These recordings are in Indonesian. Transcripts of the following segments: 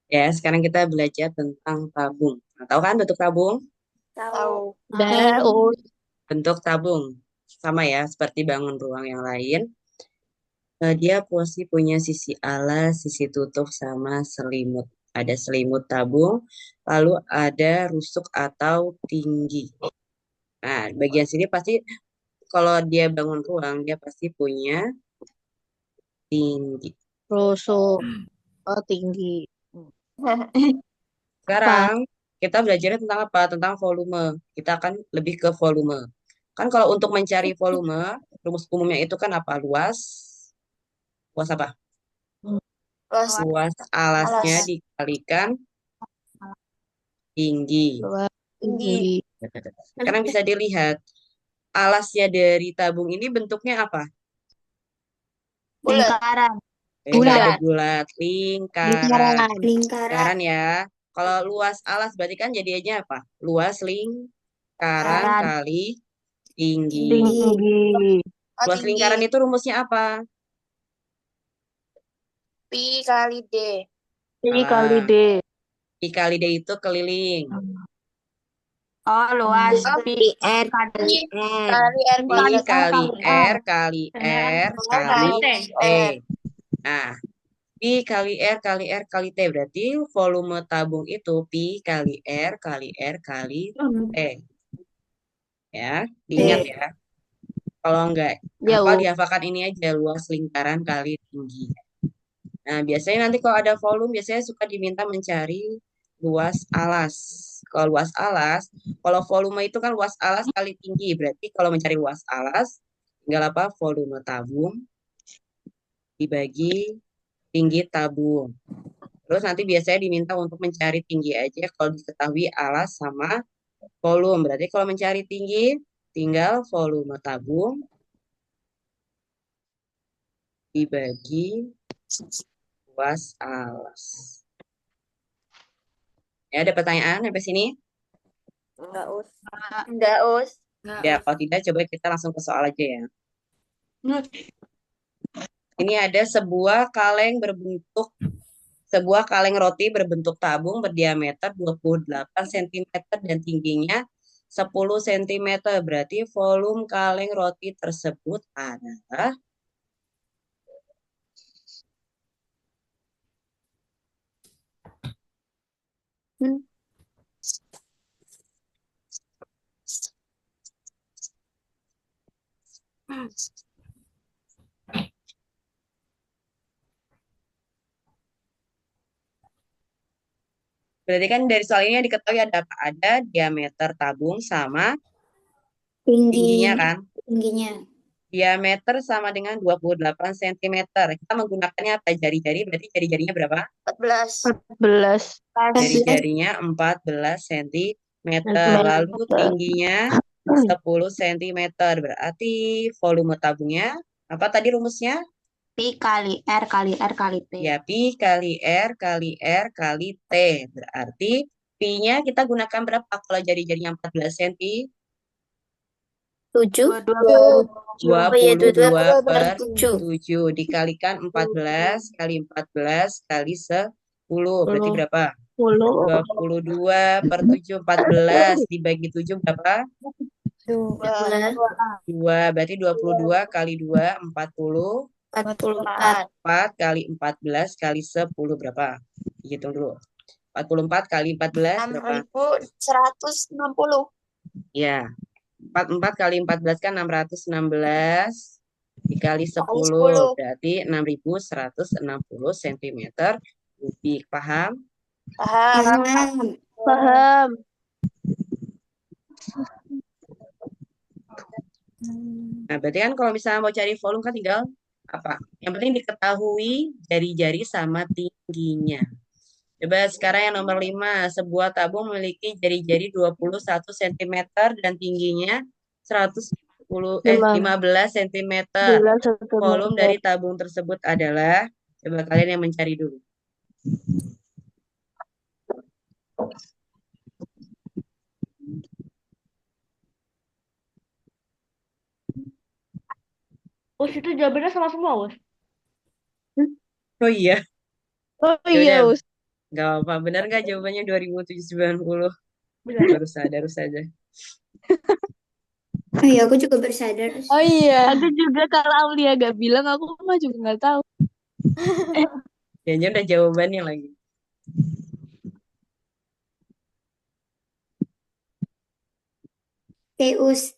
Ya, sekarang kita belajar tentang tabung. Nah, tahu kan bentuk tabung? Tahu. Udah, Us. Bentuk tabung sama ya, seperti bangun ruang yang lain. Dia pasti punya sisi alas, sisi tutup, sama selimut. Ada selimut tabung, lalu ada rusuk atau tinggi. Nah, bagian sini pasti kalau dia bangun ruang, dia pasti punya tinggi. Rusuk. Oh, tinggi. Apa? Sekarang kita belajarnya tentang apa? Tentang volume. Kita akan lebih ke volume. Kan kalau untuk mencari volume, rumus umumnya itu kan apa? Luas. Luas apa? Luas Luas alasnya alas dikalikan tinggi. Luas, tinggi tinggi. Sekarang bisa dilihat, alasnya dari tabung ini bentuknya apa? bulat Lingkaran. Enggak Bulat. bulat, lingkaran. Lingkaran. lingkaran Lingkaran ya. Kalau luas alas berarti kan jadinya apa? Luas lingkaran Lingkaran. kali tinggi. tinggi Tinggi. Luas tinggi lingkaran itu rumusnya apa? pi kali d P kali Salah. D. I kali D itu keliling. Oh, luas. oh Pi pi kali pi R. kali r Pi kali s R kali kali R. R kali R r kali kali T. r Nah, Pi kali R kali R kali T. Berarti volume tabung itu Pi kali R kali R kali T. Ya, diingat d ya. Kalau enggak hafal, Jauh. dihafalkan ini aja, luas lingkaran kali tinggi. Nah, biasanya nanti kalau ada volume, biasanya suka diminta mencari luas alas. Kalau luas alas, kalau volume itu kan luas alas kali tinggi. Berarti kalau mencari luas alas, tinggal apa? Volume tabung dibagi tinggi tabung. Terus nanti biasanya diminta untuk mencari tinggi aja kalau diketahui alas sama volume. Berarti kalau mencari tinggi, tinggal volume tabung dibagi luas alas. Ya, ada pertanyaan sampai sini? enggak us enggak us Ya, kalau tidak, coba kita langsung ke soal aja ya. Ini ada sebuah kaleng roti berbentuk tabung berdiameter 28 cm dan tingginya 10 cm. Berarti volume kaleng roti tersebut adalah berarti kan dari soal ini yang diketahui ada apa? Ada diameter tabung sama tinggi tingginya kan? tingginya Diameter sama dengan 28 cm. Kita menggunakannya apa? Jari-jari, berarti jari-jarinya berapa? 14 14 Jari-jarinya 14 cm. Lalu cm. tingginya 10 cm. Berarti volume tabungnya, apa tadi rumusnya? Pi kali R kali R kali T. Ya, pi kali R kali R kali T. Berarti pi-nya kita gunakan berapa? Kalau jari-jarinya 14 cm, 7 22 dua oh iya puluh dua 22 per per 7 7 dikalikan 14 kali 14 kali 10. Berarti 10. berapa? 10. 22 per 7, 14 dibagi 7 berapa? 2 2, berarti 22 kali 2, 44 44 kali 14 kali 10 berapa? Hitung dulu. 44 kali 14 berapa? 6.160 Ya, 44 kali 14 kan 616 dikali kali 10 10 berarti 6.160 cm kubik. Paham? paham Paham. Nah, berarti kan kalau misalnya mau cari volume kan tinggal apa? Yang penting diketahui jari-jari sama tingginya. Coba sekarang yang nomor 5. Sebuah tabung memiliki jari-jari 21 cm dan tingginya 15 cm. 15 Volume cm. dari tabung tersebut adalah, coba kalian yang mencari dulu. Us itu jawabannya sama semua, Us. Oh iya, Oh ya iya, udah. Us. Gak apa, benar nggak jawabannya 2790? Benar. Baru sadar saja. Oh iya, aku juga bersadar. Oh iya. Aku juga kalau Aulia gak bilang, aku mah juga nggak tahu. Jangan udah jawabannya lagi. Teus.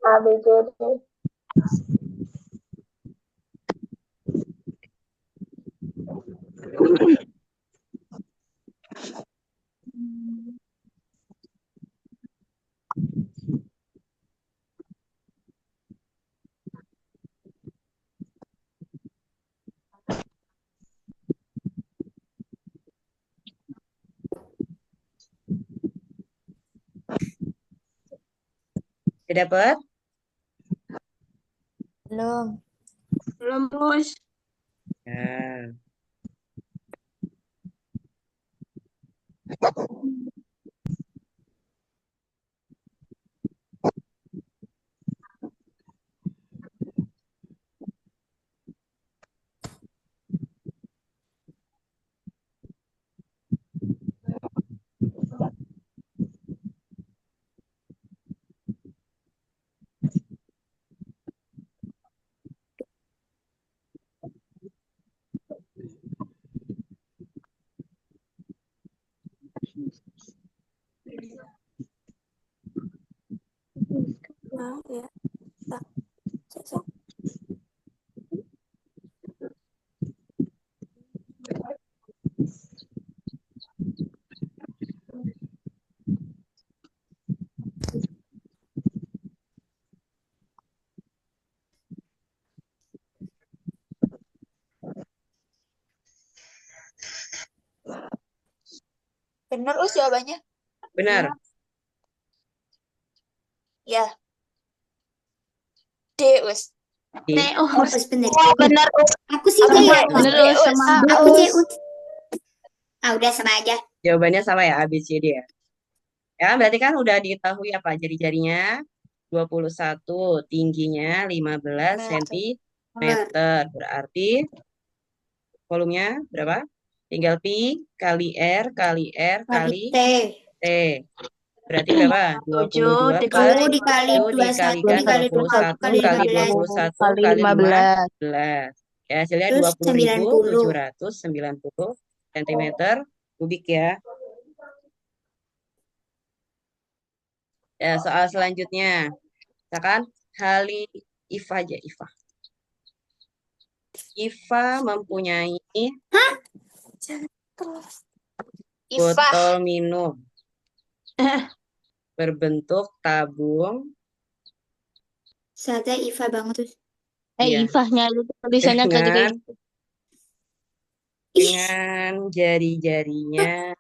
A, B, C, D. Udah dapet? Belum. Belum, Mus. Ya. Nah, ya. Tak. Cocok. Bener, Us, jawabannya? Benar. Ya. D, Us. I. Oh, Us bener. Oh, benar. Aku sih D Aku ya, mau Us. bener, D, Us. sama Aku C, Us. Us. Ah, udah sama aja. Jawabannya sama ya, A, B, C, D ya. Ya, berarti kan udah diketahui apa jari-jarinya 21, tingginya 15 Bener. cm. Berarti volumenya berapa? Tinggal pi kali R kali R Kali kali T. T. Berarti berapa? 7 22 per dikali 7 dikali 7 21 dikalikan dikali 21 21 21 kali kali 15. 21 kali kali 15. 15. Ya, hasilnya Terus 90. 20.790 cm kubik ya. Ya, soal selanjutnya. Misalkan Hali Iva aja, Iva. Iva mempunyai Ifah. botol minum berbentuk tabung. Saatnya Ifah banget tuh. Ya, Ifahnya itu tulisannya kayak dengan gitu. Ih, dengan jari-jarinya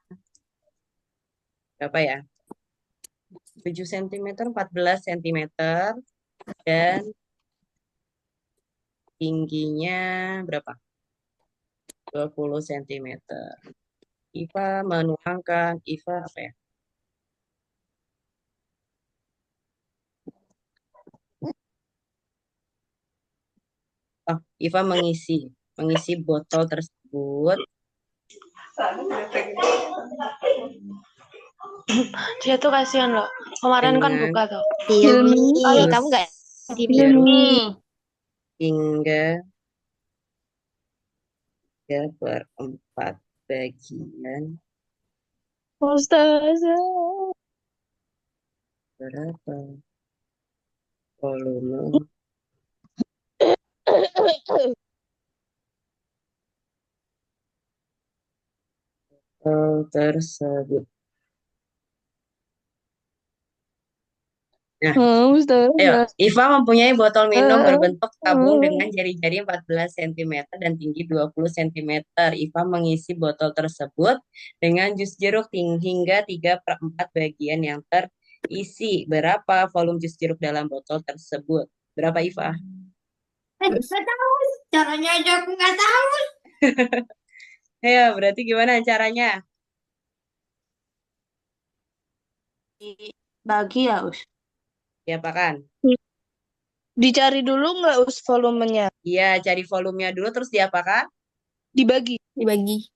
berapa ya? 7 cm, 14 cm, dan tingginya berapa? 20 cm. Iva menuangkan, Iva apa ya? Oh, Iva mengisi botol tersebut. Dia tuh kasihan loh. Kemarin kan Dengan buka tuh. Hilmi. Ayo jus kamu nggak jeruk Hilmi. hingga 3/4 bagian. Ustazah. Berapa volume tersebut? Nah, ayo, Ustazah. Iva mempunyai botol minum berbentuk tabung dengan jari-jari 14 cm dan tinggi 20 cm. Iva mengisi botol tersebut dengan jus jeruk hingga 3/4 bagian yang terisi. Berapa volume jus jeruk dalam botol tersebut? Berapa, Iva? Nggak tahu. Caranya aja aku nggak tahu. Ayo, berarti gimana caranya? Bagi ya, Us. Diapakan? Dicari dulu nggak volumenya? Iya, cari volumenya dulu terus diapakan? Dibagi. Dibagi.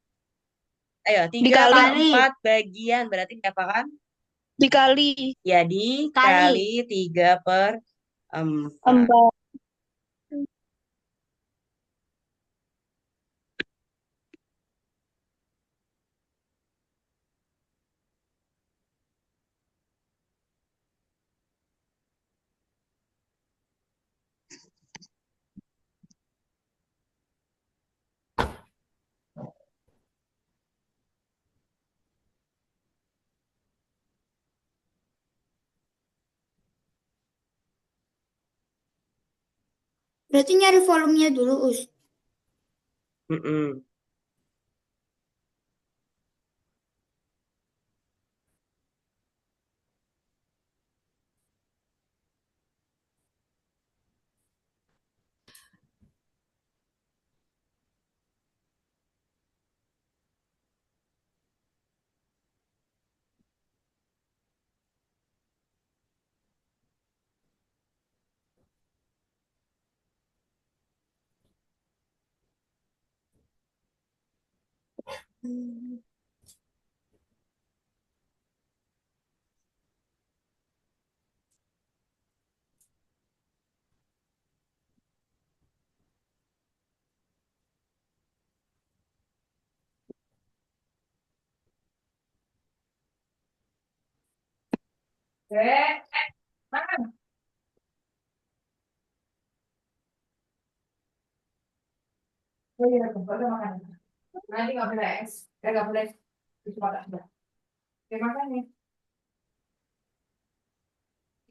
Ayo, 3 Dikali. per Kali. 4 bagian berarti diapakan? Dikali. Ya, dikali 3 per 4. 4. Berarti nyari volumenya dulu, Us. Mm-mm.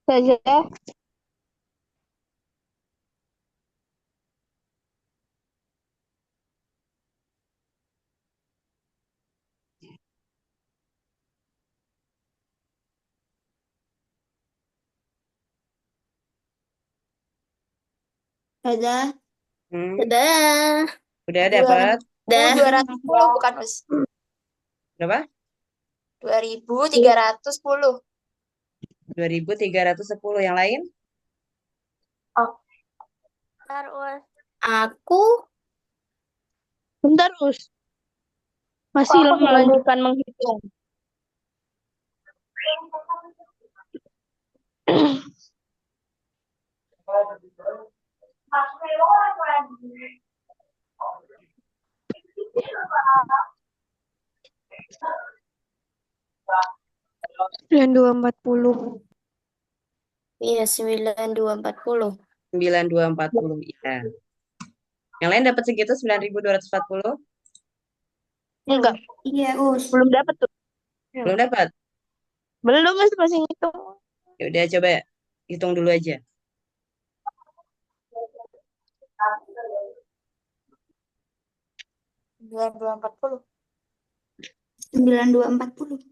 Saja. Ada. Hmm, Udah. udah dapat 210 bukan, Us. berapa? 2310. 2310. Yang lain? Bentar, Us. Aku Bentar, Us. Masih melanjutkan menghitung. Dan 240. iya 9240. 9240. Iya. Yang lain dapat segitu 9240? Enggak, Iya, Us. belum dapat tuh. Belum dapat? Belum, masih ngitung. Ya udah coba hitung dulu aja. 9240. 9240.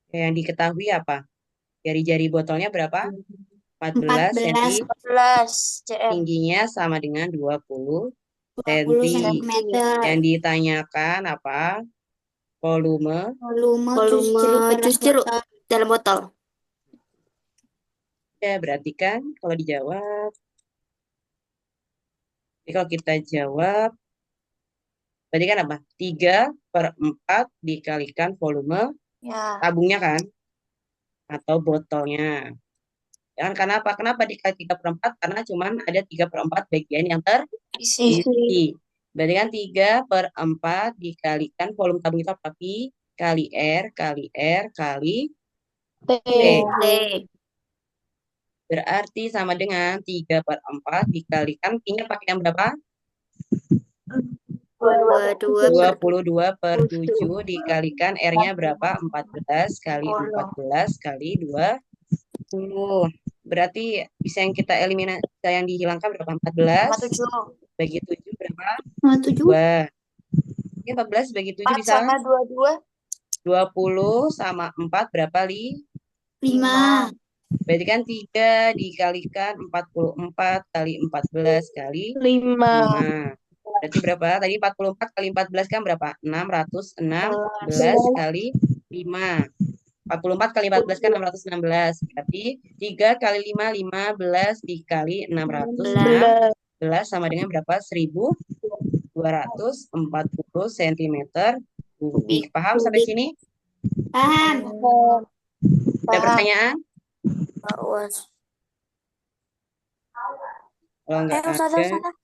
Yang diketahui apa? Jari-jari botolnya berapa? 14 cm. 14 cm. Tingginya sama dengan 20 20 cm. cm. Yang ditanyakan apa? Volume. Volume jus jeruk dalam botol. Ya, berarti kan kalau dijawab. Jadi kalau kita jawab, berarti kan apa? 3/4 dikalikan volume Ya. tabungnya kan? Atau botolnya. Ya kan, karena apa? Kenapa dikali 3/4? Karena cuman ada 3/4 bagian yang Isi. terisi. Berarti kan 3/4 dikalikan volume tabung itu apa? Pi kali R kali R kali T. T. T. Berarti sama dengan 3/4 dikalikan Pi-nya pakai yang berapa? 22/7 dikalikan R-nya berapa? 14 kali 14 kali 20. Berarti bisa yang kita eliminasi, yang dihilangkan berapa? 14 bagi 7 berapa? 2. Ini 14 bagi 7 bisa? 22. 20 sama 4 berapa, Li? 5. Berarti kan 3 dikalikan 44 kali 14 kali 5. 5. Berarti berapa? Tadi 44 kali 14 kan berapa? 616 11. kali 5. 44 kali 14 kan 616. Berarti 3 kali 5, 15 dikali 11. 616 sama dengan berapa? 1240 cm kubik. Paham sampai Kubik. sini? Paham. Ada pertanyaan? Bagus. Kalau nggak Ustazah, ada, Ustazah.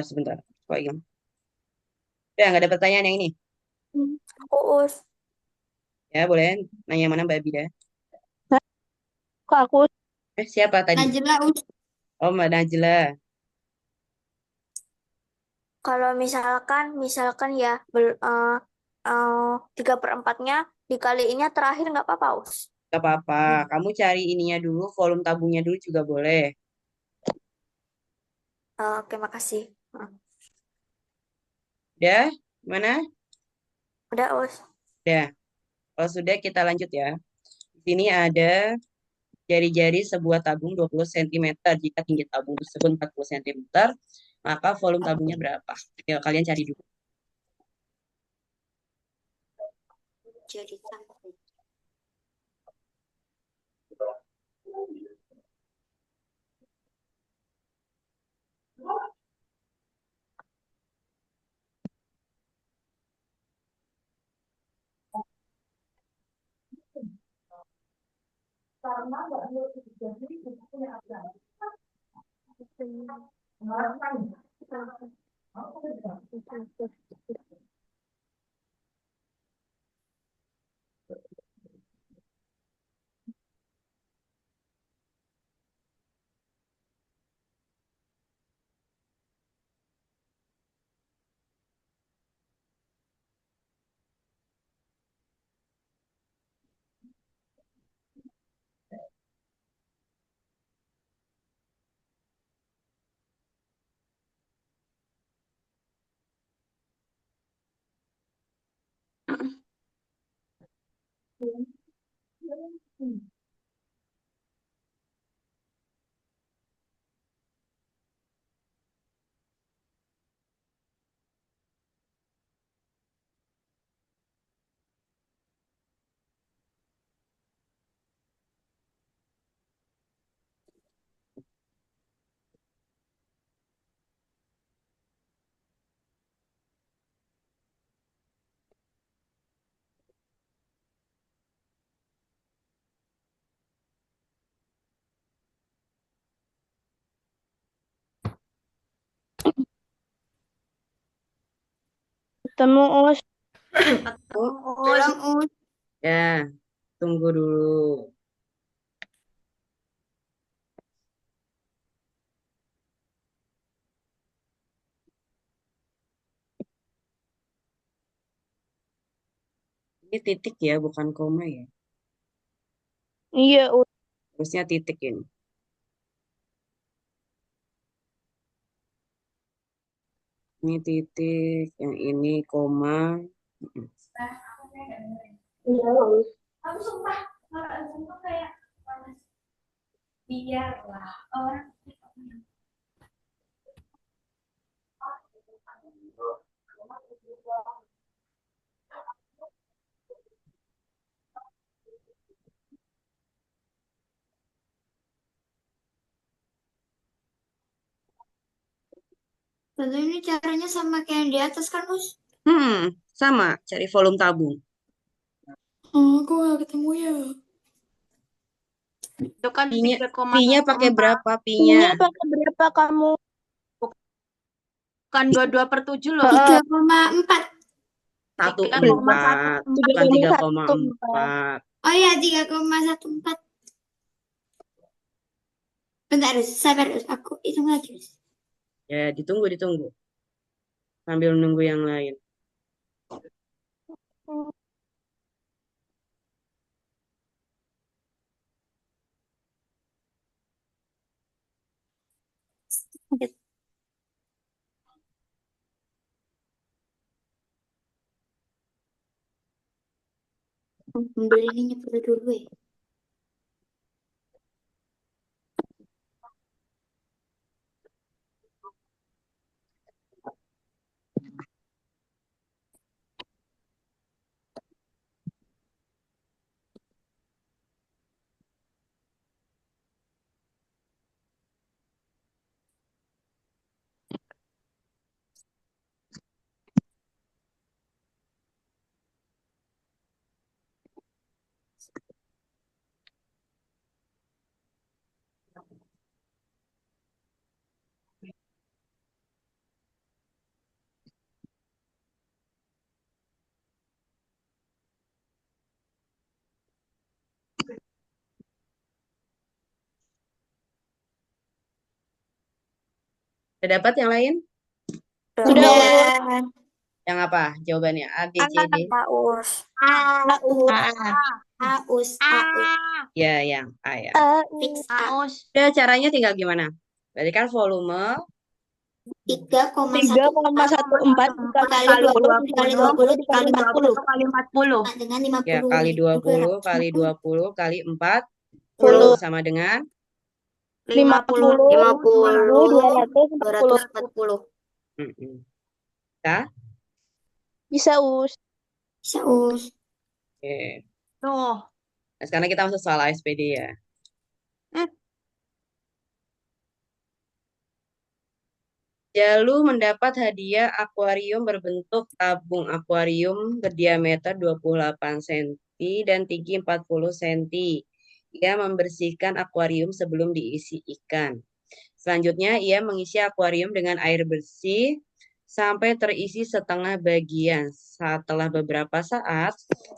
sebentar. Kok hilang? Udah nggak ada pertanyaan yang ini? Aku us. Ya, boleh nanya mana Mbak Bida? Kok aku Siapa tadi? Najla Us. Oh, Mbak Najla. Kalau misalkan ya, 3/4-nya dikaliinnya terakhir nggak apa-apa, us. Gak apa-apa. Kamu cari ininya dulu, volume tabungnya dulu juga boleh. Oke, makasih. Udah? Mana? Udah, us. Udah. Kalau sudah kita lanjut ya. Di sini ada jari-jari sebuah tabung 20 cm. Jika tinggi tabung tersebut 40 cm, maka volume tabungnya berapa? Ya, kalian cari dulu. Jadi sampai. ketemu Us? Belum Us. Ya, tunggu dulu. Ini titik ya, bukan koma ya. Iya, Us. Harusnya titik ini. Ini titik, yang ini koma. Mm-mm. Iya, us. Aku sumpah, kalau sumpah kayak biarlah orang. Tentu ini caranya sama kayak yang di atas kan, Us? Sama, cari volume tabung. Oh, aku gak ketemu ya. Itu kan Pi-nya, 3,4. pi-nya pakai berapa pi-nya? Pi-nya pakai berapa kamu? Bukan 22/7 loh. 3,4. 1,4, bukan 3,14. 3,4. Oh ya, 3,14. Bentar, Us. Sabar, Us. Aku hitung lagi, Us. Ya, ditunggu, ditunggu. Sambil nunggu yang lain. Beli ini nyebut dulu ya. Udah dapat yang lain? Sudah, Us. Sudah. Yang apa? Jawabannya A, B, C, D. Aus. Aus. A. Aus. Aus. Ya, yang A ya. Fix A. Aus. Udah caranya tinggal gimana? Berarti kan volume 3,14 dikali 20 dikali 20 dikali 40. kali 40. Nah, dengan ya 50 kali 20 kali 20 kali 40 sama dengan 50. 240. 240. mm-mm. Nah, Bisa, Us. Bisa, Us. oke. Tuh. Nah, sekarang kita masuk soal ASPD ya. Jalu mendapat hadiah akuarium berbentuk tabung akuarium berdiameter 28 cm dan tinggi 40 cm. Ia membersihkan akuarium sebelum diisi ikan. Selanjutnya, ia mengisi akuarium dengan air bersih sampai terisi setengah bagian. Setelah beberapa saat,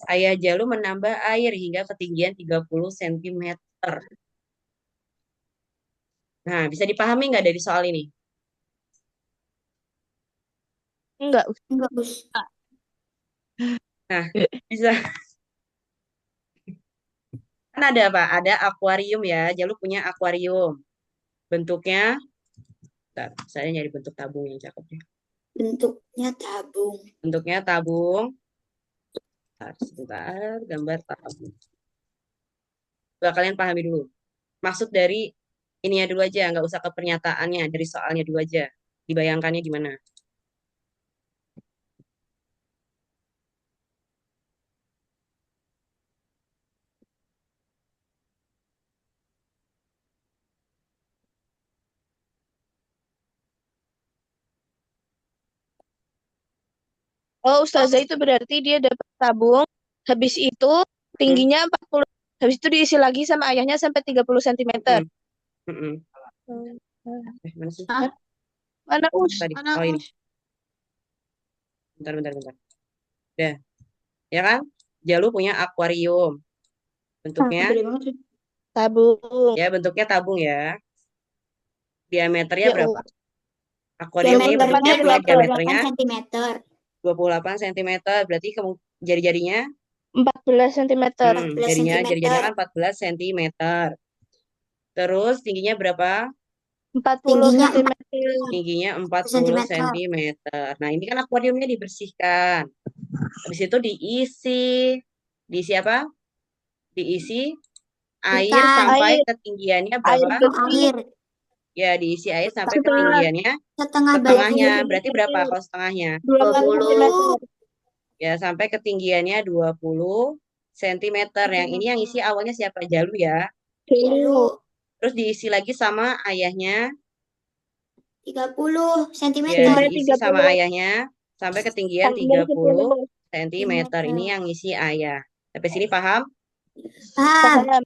ayah Jalu menambah air hingga ketinggian 30 cm. Nah, bisa dipahami nggak dari soal ini? Enggak, Us. Enggak, Us. Nah, bisa. Kan ada apa? Ada akuarium ya. Jalu punya akuarium. Bentuknya, bentar, saya nyari bentuk tabung yang cakep ya. Bentuknya tabung. Bentuknya tabung. Sebentar, gambar tabung. Coba kalian pahami dulu. Maksud dari ininya dulu aja, nggak usah ke pernyataannya, dari soalnya dulu aja. Dibayangkannya gimana? Oh, Ustazah itu berarti dia dapat tabung. Habis itu Hmm, tingginya 40. Habis itu diisi lagi sama ayahnya sampai 30 cm. hmm, hmm, hmm. Mana sih? Hah? Mana, Us? Tadi. Oh, ini. Bentar, bentar, bentar. Udah. Ya kan? Jalu punya akuarium. Bentuknya, Gede banget sih. Tabung. ya bentuknya tabung ya. Diameternya Ya, berapa? Us. Akuarium ini Diameternya bentuknya punya diameternya 28 cm. 28 cm. Berarti jari-jarinya, 14 cm. 14 jari-jarinya cm. kan 14 cm. Terus tingginya berapa? 40 Tingginya cm. Tingginya 40 40 cm. cm. Nah, ini kan akuariumnya dibersihkan. Habis itu diisi apa? Diisi air Ikan. sampai Air. ketinggiannya Air berapa? bersih. Air. Ya, diisi air sampai Setengah. ketinggiannya Setengah setengahnya. bagian. Berarti berapa kalau setengahnya? 20 cm. 20 Ya, sampai ketinggiannya 20 cm. Yang ini yang isi awalnya siapa? Jalu ya. Lalu Terus diisi lagi sama ayahnya. 30 Ya, cm. Sampai diisi sama 30. ayahnya sampai ketinggian Sampai 30 10 cm. Ini yang isi ayah. Sampai sini paham? Paham? cm.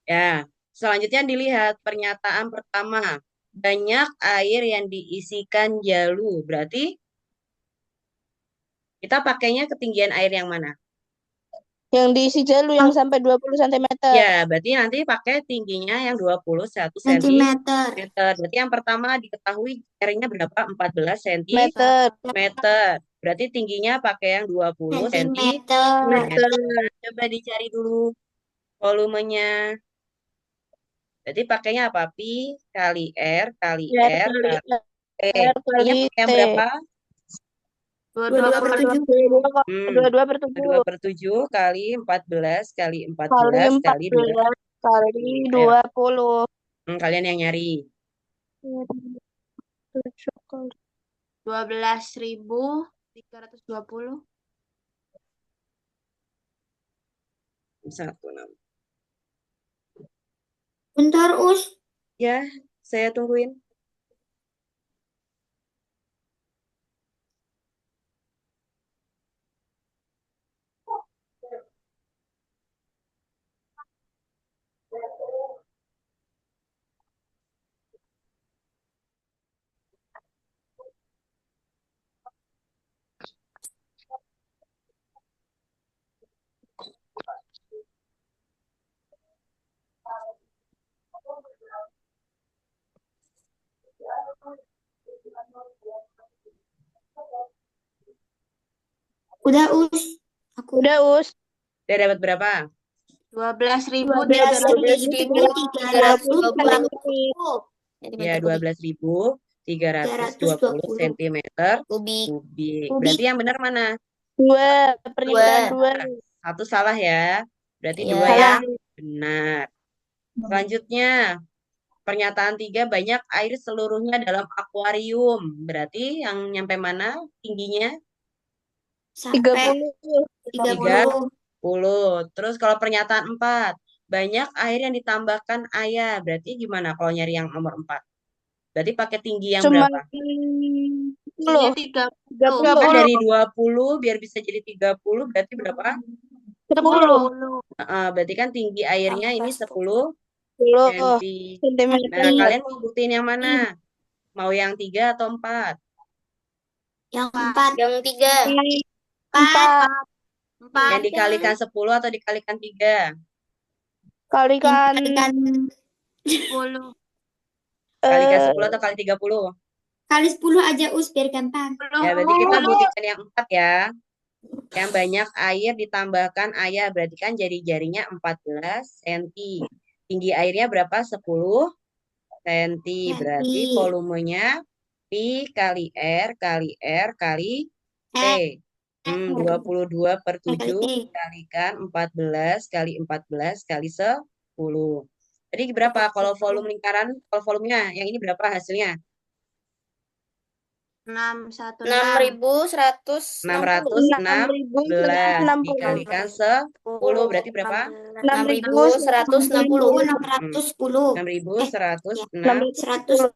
Ya. Selanjutnya dilihat pernyataan pertama. Banyak air yang diisikan Jalu. Berarti kita pakainya ketinggian air yang mana? Yang diisi Jalu yang sampai 20 cm. Ya, berarti nanti pakai tingginya yang 21 cm. Centimeter. Berarti yang pertama diketahui jaringnya berapa? 14 Meter. cm. Berarti tingginya pakai yang 20 Sentimeter. Meter. Coba dicari dulu volumenya. Berarti pakainya apa? Pi kali R kali R R kali kali T. R Ininya kali pakai T. yang berapa? 22/7. 22/7 per 7 kali 14 kali kali 14 kali 2. 14 kali Ayo, 20. kalian yang nyari. 7 kali 12.320. 16. Bentar, Us. Ya, saya tungguin. Udah, Us. Aku Udah, Us. Udah dapat berapa? 12.320 Ya, 12.320 cm kubik. kubik. Kubik. Berarti yang benar mana? 2. Pernyataan 2. Satu salah ya. Berarti Iya. dua Salah. yang benar. Selanjutnya, pernyataan 3, banyak air seluruhnya dalam akuarium. Berarti yang nyampe mana tingginya? Sampai 30. 30. Terus kalau pernyataan 4, banyak air yang ditambahkan ayah. Berarti gimana kalau nyari yang nomor 4? Berarti pakai tinggi yang Cuma berapa? 10. 30. Kan dari 20 biar bisa jadi 30, berarti berapa? 10. Berarti kan tinggi airnya ini 10 10 cm. cm. Nah, kalian mau buktiin yang mana? Mau yang 3 atau 4? yang 4. Yang 3. 4. Yang dikalikan 10 atau dikalikan 3? Kalikan Kalikan 10 atau kali 30? kali 10 aja, Us, biar gampang. Ya, berarti kita buktikan yang 4 ya. Yang banyak air ditambahkan ayah. Berarti kan jari-jarinya 14 cm. Tinggi airnya berapa? 10 cm. Berarti volumenya Pi kali R kali R kali T. 22/7 dikalikan 14 kali 14 kali 10. Jadi berapa kalau volume lingkaran? Kalau volumenya yang ini berapa hasilnya? 6.160. 616 dikalikan 10 berarti berapa? 6.160 6.160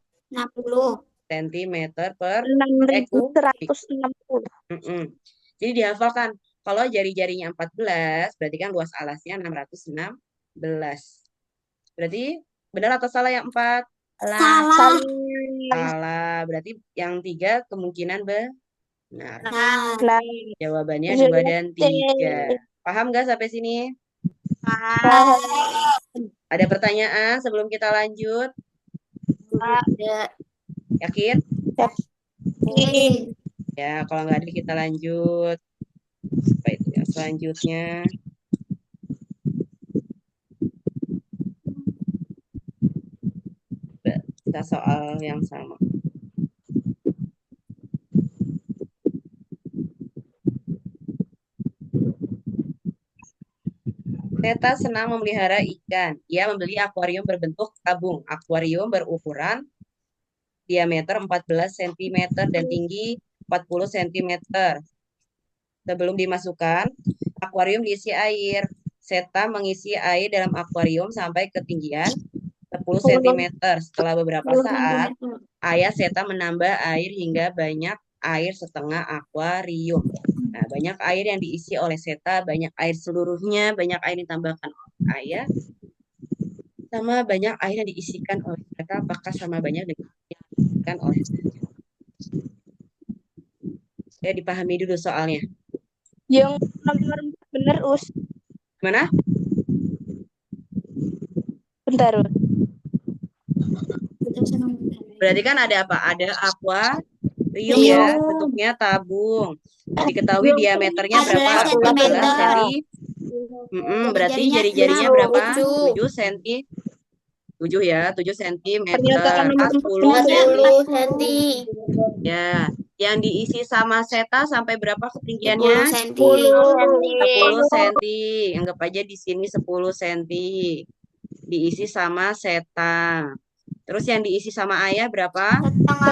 cm per 6.160. Jadi dihafalkan. Kalau jari-jarinya 14, berarti kan luas alasnya 616. Berarti benar atau salah yang 4? Salah. Salah. Berarti yang 3 kemungkinan benar. Nah, Jawabannya 2 dan 3. Paham nggak sampai sini? Ada pertanyaan sebelum kita lanjut? Yakin? Ya, kalau nggak ada kita lanjut. Baik, yang selanjutnya. Kita soal yang sama. Teta senang memelihara ikan. Ia membeli akuarium berbentuk tabung. Akuarium berukuran diameter 14 cm dan tinggi 40 cm. Sebelum dimasukkan, akuarium diisi air. Seta mengisi air dalam akuarium sampai ketinggian 10 cm. Setelah beberapa saat, ayah Seta menambah air hingga banyak air setengah akuarium. Nah, banyak air yang diisi oleh Seta, banyak air seluruhnya, banyak air yang ditambahkan oleh ayah, sama banyak air yang diisikan oleh Seta, apakah sama banyak dengan yang diisikan oleh Seta? Ya, dipahami dulu soalnya. Yang nomor 4 bener, Us. Gimana? Bentar, Us. Berarti kan ada apa? Ada akuarium ya, bentuknya tabung. Diketahui diameternya berapa? 14 cm. Berarti jari-jarinya berapa? 7 cm. 7 ya, 7 cm. Pernyataan nomor 10 cm. Ya, yang diisi sama Seta sampai berapa ketinggiannya? 10 cm. 10 cm. Anggap aja di sini 10 cm. Diisi sama Seta. Terus yang diisi sama ayah berapa?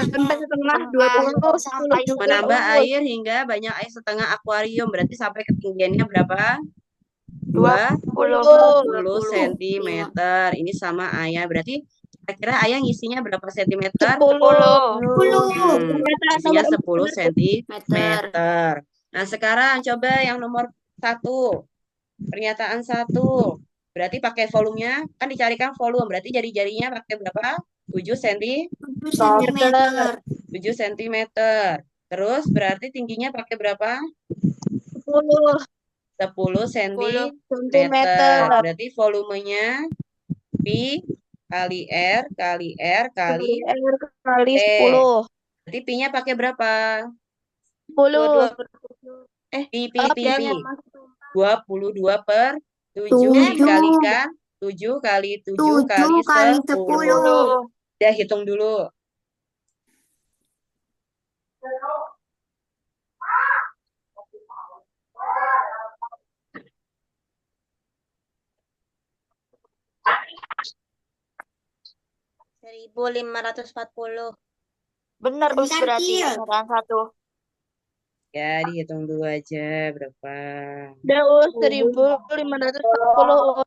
Setengah 20. Menambah air hingga banyak air setengah akuarium. Berarti sampai ketinggiannya berapa? 20 cm. Ini sama ayah. Berarti kira-kira ayah ngisinya berapa cm? 10. Isinya 10 cm. Nah, sekarang coba yang nomor 1. Pernyataan 1. Berarti pakai volumenya, kan dicarikan volume. Berarti jari-jarinya pakai berapa? 7 cm. 7 cm. Terus berarti tingginya pakai berapa? 10 cm. Berarti volumenya Pi kali R kali R kali kali T. 10. Berarti Pi-nya pakai berapa? 10. Pi. Apa? 22/7 7. dikalikan 7 kali 7 kali 7 kali 10. 10. Udah hitung dulu. Seribu 1540. Bener, Us, Bentar, berarti Cil. beneran satu. Ya, dihitung dulu aja berapa. Udah Us 1540 Us.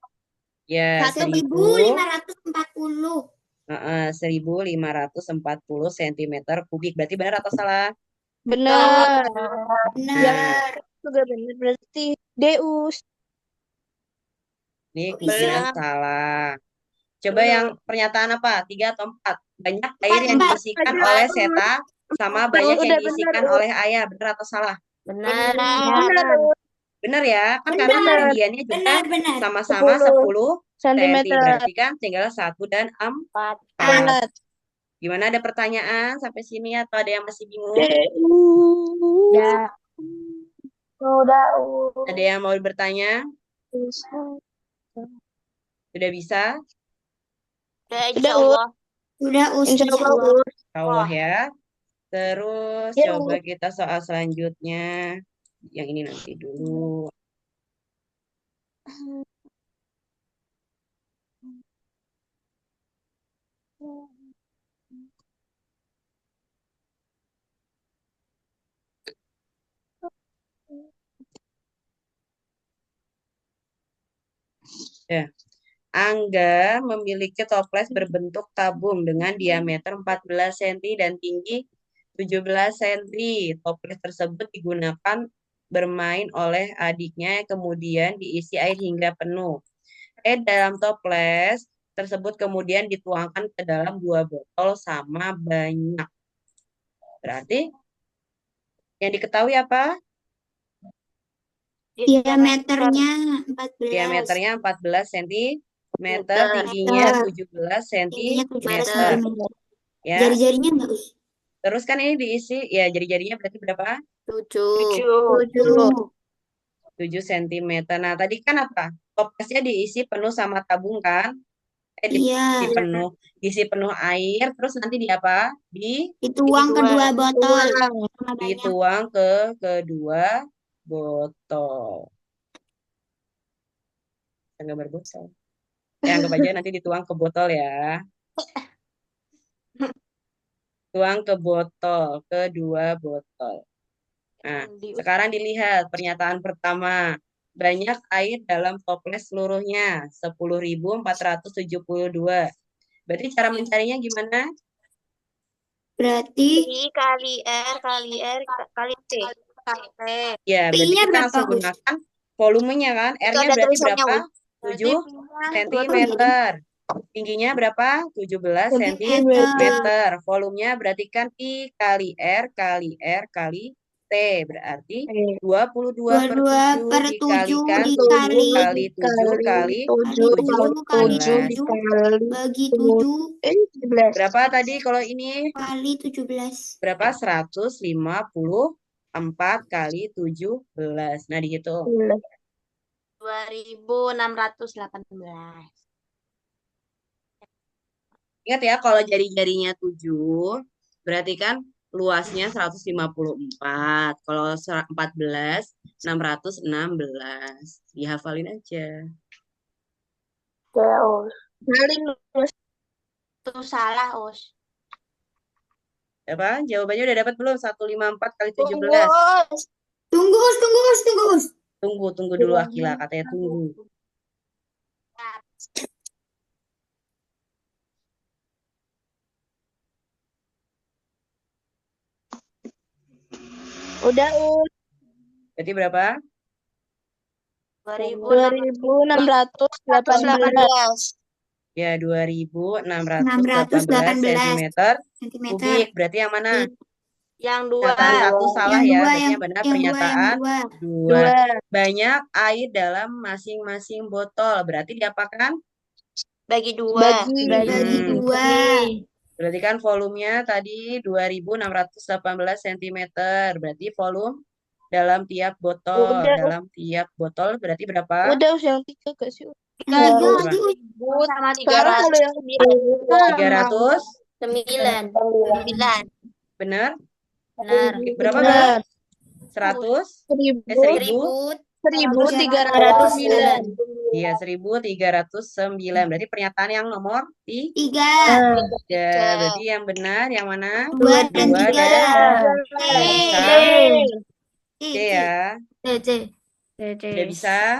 Ya, 1540. 1540 cm kubik. Berarti benar atau salah? Bener. Benar. Juga bener berarti Deus. Ini Kok kemungkinan bisa? salah. Coba Bener. yang pernyataan apa? 3 atau 4? Banyak air yang Empat. diisikan oleh Seta sama banyak yang Udah bener diisikan Us. oleh Ayah. Benar atau salah? Benar. Bener Us. Benar ya, kan karena Benar. ketinggiannya juga Benar. sama-sama 10 10 cm. cm. Berarti kan tinggal 1 dan 4. 4. Gimana, ada pertanyaan sampai sini atau ada yang masih bingung? Deus. Ya. Udah Ada yang mau bertanya? Us. Sudah bisa? Udah, Udah insya Allah. Sudah, Us. Insya Insya Allah Allah. Us. Insya Allah ya. Terus Ya, coba kita soal selanjutnya. Yang ini nanti dulu. Ya. Angga memiliki toples berbentuk tabung dengan diameter 14 cm dan tinggi 17 cm. Toples tersebut digunakan bermain oleh adiknya, kemudian diisi air hingga penuh. Air dalam toples tersebut kemudian dituangkan ke dalam 2 botol sama banyak. Berarti yang diketahui apa? Diameternya 14. Diameternya 14 cm, Meter. tingginya 17 Tingginya cm. 17 cm. Ya. Jari-jarinya enggak, Us? Terus kan ini diisi, ya jari-jarinya berarti berapa? 7. 7. 7 cm. Nah, tadi kan apa? Toplesnya diisi penuh sama tabung kan? Diisi Iya. penuh, diisi penuh air, terus nanti di apa? Dituang ke 2 botol. Sama banyak. Dituang ke kedua botol. Enggak berbotol. Ya, anggap aja nanti dituang ke botol ya. Tuang ke botol, kedua botol. Nah, sekarang dilihat pernyataan pertama. Banyak air dalam toples seluruhnya, 10.472. Berarti cara mencarinya gimana? Berarti I kali R kali R kali T. Ya, berarti P-nya kita berapa, langsung Us? gunakan volumenya kan. Itu R-nya ada berarti tulisannya, berapa? Us. 7 cm. Tingginya berapa? 17 cm. Meter. Volumenya berarti kan I kali R kali R kali T. Berarti 22/7 per 7 dikalikan 7 dikali kali 7 kali 7 kali 17. 7 bagi 7 Berapa tadi kalau ini? kali 17. Berapa? 154 kali 17. Nah, dihitung. 2618. Ingat ya, kalau jari-jarinya 7, berarti kan luasnya 154. Kalau 14, 616. Dihafalin aja. Itu salah, Us. Apa? Jawabannya udah dapat belum? 154 kali 17. Tunggu, Us, tunggu, Us, tunggu, Us. Tunggu dulu Akila, katanya tunggu. Udah Us. Berarti berapa? 2618. Ya, 2618 618 cm kubik. Berarti yang mana? Yang dua. Pernyataan 1 salah Yang ya. dua, Berarti yang benar pernyataan yang 2. Banyak air dalam masing-masing botol. Berarti diapakan? Bagi 2. Bagi bagi 2. Berarti kan volumenya tadi 2618 cm. Berarti volume dalam tiap botol. Udah, Dalam tiap botol berarti berapa? udah us yang 3 gak sih? Yang tiga Berapa? tadi Us. Sama Sekarang kalau yang 300. 9. Benar? Benar. Berapa, Bu? benar 100? 1000 1000? 1309. Iya, 1309. Berarti pernyataan yang nomor Tiga. 3. Berarti yang benar yang mana? Dua dan 2 tiga. dan C. C ya. Udah bisa?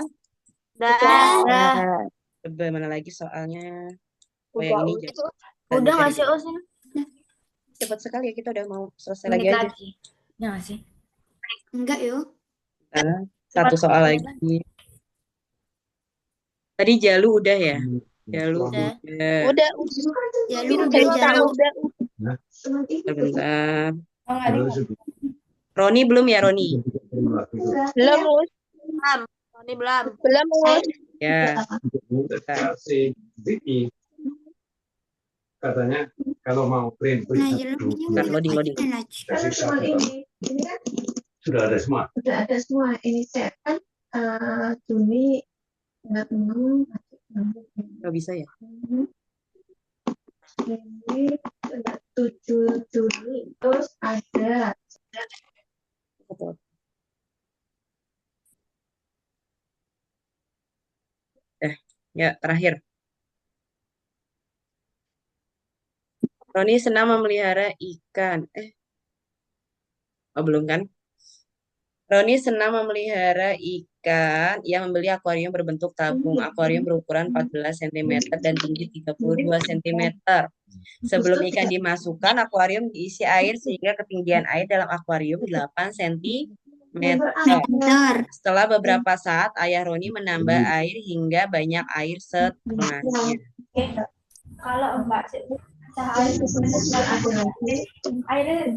Udah. Coba mana lagi soalnya? Oh, yang ini Itu Udah nggak sih, Us? cepat sekali ya, kita udah mau selesai lagi aja. Ya nggak sih? Enggak yuk. Nah, satu soal lagi. Tadi Jalu udah ya? Jalu Udah. Udah Ya lu udah cerita jauh. udah Sebentar. Roni belum ya, Roni? belum us ini belum. belum us Ya. Katanya kalau mau print Nah, jalan ini Bentar, loading. kasih satu sudah ada semua. Udah ada semua. Ini saya kan Juni 6 Nggak bisa ya? ini 7 Juli terus ada Ya, terakhir. Roni senang memelihara ikan. Oh, belum kan? Roni senang memelihara ikan yang membeli akuarium berbentuk tabung. Akuarium berukuran 14 cm dan tinggi 32 cm. Sebelum ikan dimasukkan, akuarium diisi air sehingga ketinggian air dalam akuarium 8 cm. Bentar. Setelah beberapa saat, ayah Roni menambah air hingga banyak air setengahnya. kalau enggak sih air ada nanti airnya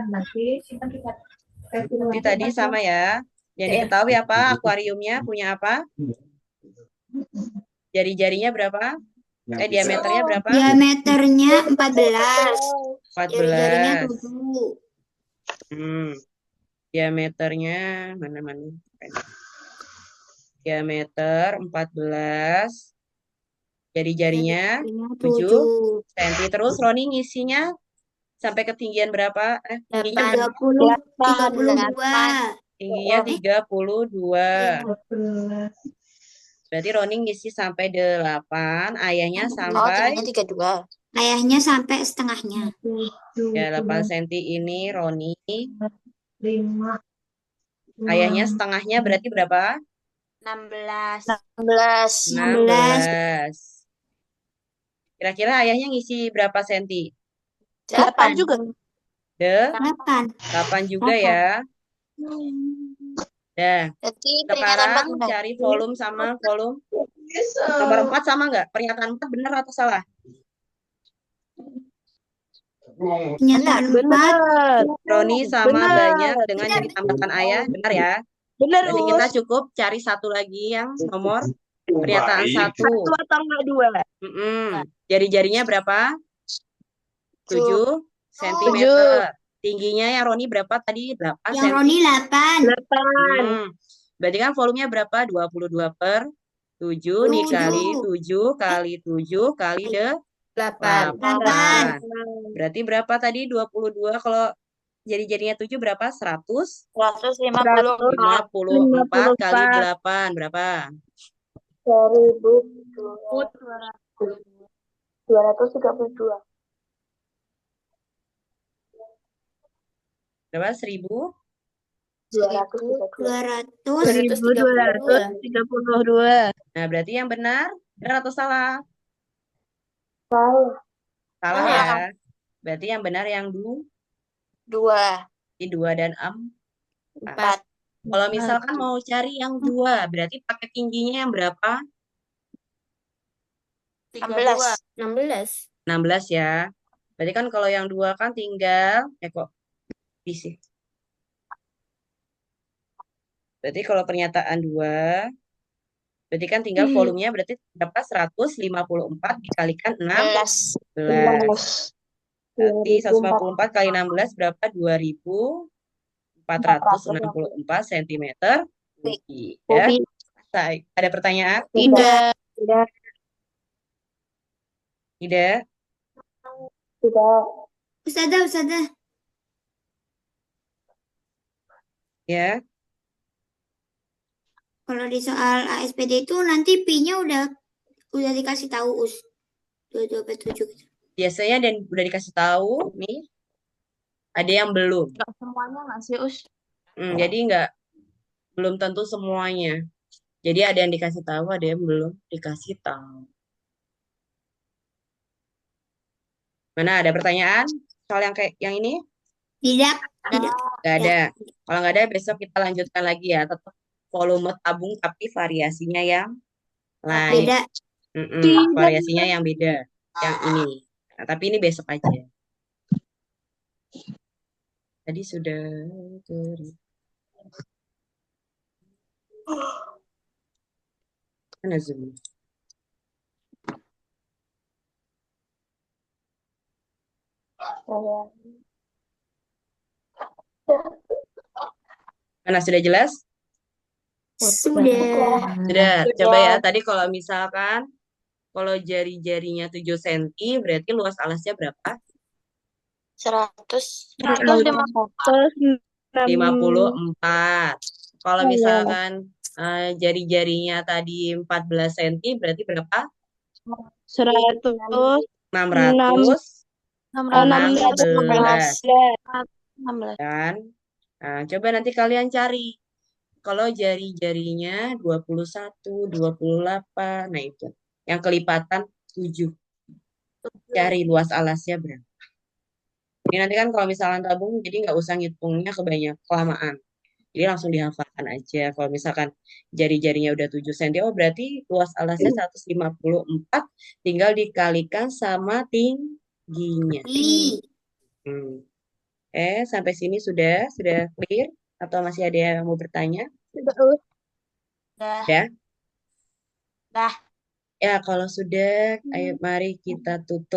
nanti Jadi tadi sama ya. Yang diketahui apa? Akuariumnya punya apa? Jari-jarinya berapa? Diameternya berapa? Diameternya 14. 14. Jari-jarinya 7. Diameternya mana? Diameter 14. Jari-jarinya 7 cm. Terus Roni ngisinya sampai ketinggian berapa? Tingginya 32. Tingginya 32. Berarti Roni ngisi sampai 8, ayahnya sampai tingginya 32. Ayahnya sampai setengahnya. ya 8 cm ini Roni. 5 Ayahnya setengahnya berarti berapa? 16. 16. Kira-kira ayahnya ngisi berapa senti? 8 juga 8. 8 juga ya. Dah, Berarti sekarang cari volume sama volume. Nomor 4 sama nggak? Pernyataan 4 benar atau salah? Pernyataan 4. benar Roni sama Benar. banyak dengan yang ditambahkan ayah. Benar ya? benar Jadi kita cukup cari satu lagi yang nomor pernyataan 1. 1 atau enggak 2 Jari-jarinya berapa? 7 cm. Tingginya yang Roni berapa tadi? 8 Yang cm. Roni 8. 8 Berarti kan volumenya berapa? 22/7 dikali 7 kali 7 kali 8. 8. Berarti berapa tadi? 22 kalau jari-jarinya 7 berapa? 100? 154. 54 kali 8 berapa? 232. Berapa? 1000? 1232 Nah, berarti yang benar atau salah? Salah ya. Berarti yang benar yang 2 dan 4. Kalau misalkan mau cari yang 2, berarti pakai tingginya yang berapa? 16. 16 ya. Berarti kan kalau yang 2 kan tinggal kok isi. Berarti kalau pernyataan 2 berarti kan tinggal volumenya berarti berapa? 154 dikalikan 16. Berarti 144 kali 16 berapa? 2000. 464 cm kubi. Ya. Hobi. Selesai. Ada pertanyaan? Tidak. Tidak? Ustazah. Ya. Kalau di soal ASPD itu nanti Pi-nya udah dikasih tahu 22/7 gitu. Biasanya dan udah dikasih tahu nih. Ada yang belum. Nggak semuanya nggak sih, Us? Jadi belum tentu semuanya. Jadi ada yang dikasih tahu, ada yang belum dikasih tahu. Mana ada pertanyaan soal yang kayak yang ini? Tidak. Nggak ada. Kalau nggak ada, besok kita lanjutkan lagi ya. Tetap volume tabung, tapi variasinya yang lain. Beda. Variasinya yang beda. Yang ini. Nah, tapi ini besok aja. Tadi sudah. Mana Zoom? Mana sudah jelas? Sudah. Sudah. Coba ya. Tadi kalau misalkan kalau jari-jarinya 7 cm, berarti luas alasnya berapa? 100. 54. Kalau misalkan jari-jarinya tadi 14 cm, berarti berapa? 100. 616. 16. Kan? Nah, coba nanti kalian cari. Kalau jari-jarinya 21, 28, nah itu. Yang kelipatan 7. Cari luas alasnya berapa. Ini nanti kan kalau misalkan tabung, jadi nggak usah ngitungnya kelamaan. Jadi langsung dihafalkan aja. Kalau misalkan jari-jarinya udah 7 cm, oh berarti luas alasnya 154, tinggal dikalikan sama tingginya. Sampai sini sudah clear? Atau masih ada yang mau bertanya? Dah. Ya, kalau sudah, ayo mari kita tutup.